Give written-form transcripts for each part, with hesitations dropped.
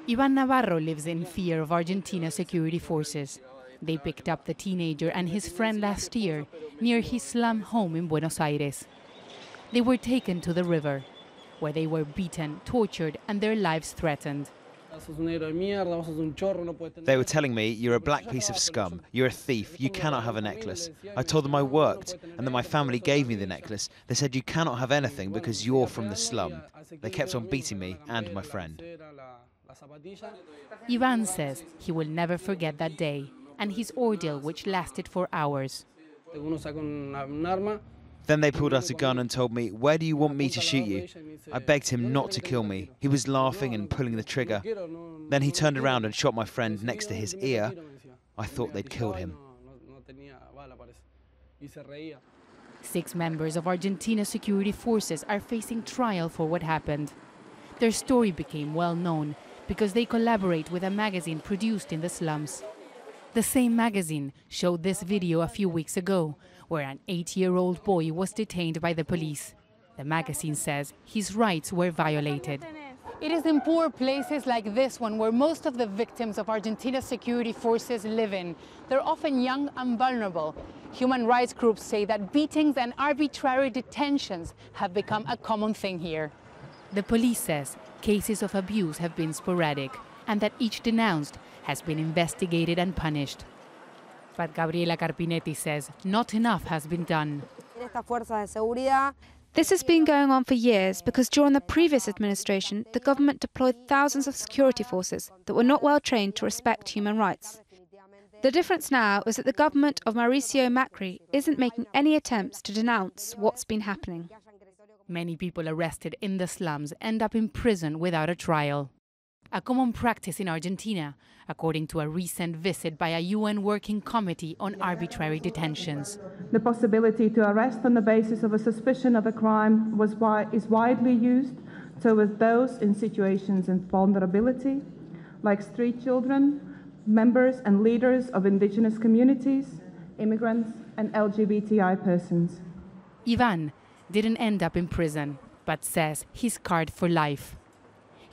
Ivan Navarro lives in fear of Argentina's security forces. They picked up the teenager and his friend last year near his slum home in Buenos Aires. They were taken to the river, where they were beaten, tortured, and their lives threatened. They were telling me, "You're a black piece of scum, you're a thief, you cannot have a necklace." I told them I worked and that my family gave me the necklace. They said, "You cannot have anything because you're from the slum." They kept on beating me and my friend. Ivan says he will never forget that day and his ordeal, which lasted for hours. Then they pulled out a gun and told me, "Where do you want me to shoot you?" I begged him not to kill me. He was laughing and pulling the trigger. Then he turned around and shot my friend next to his ear. I thought they'd killed him. 6 members of Argentina's security forces are facing trial for what happened. Their story became well known because they collaborate with a magazine produced in the slums. The same magazine showed this video a few weeks ago, where an 8-year-old boy was detained by the police. The magazine says his rights were violated. It is in poor places like this one where most of the victims of Argentina's security forces live in. They're often young and vulnerable. Human rights groups say that beatings and arbitrary detentions have become a common thing here. The police says cases of abuse have been sporadic and that each denounced has been investigated and punished. But Gabriela Carpinetti says not enough has been done. This has been going on for years because during the previous administration, the government deployed thousands of security forces that were not well trained to respect human rights. The difference now is that the government of Mauricio Macri isn't making any attempts to denounce what's been happening. Many people arrested in the slums end up in prison without a trial. A common practice in Argentina, according to a recent visit by a UN Working Committee on Arbitrary Detentions. The possibility to arrest on the basis of a suspicion of a crime is widely used towards those in situations of vulnerability, like street children, members and leaders of indigenous communities, immigrants, and LGBTI persons. Ivan didn't end up in prison, but says he's scarred for life.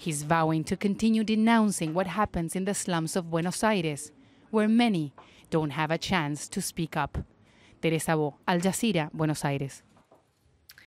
He's vowing to continue denouncing what happens in the slums of Buenos Aires, where many don't have a chance to speak up. Teresa, Al Jazeera, Buenos Aires.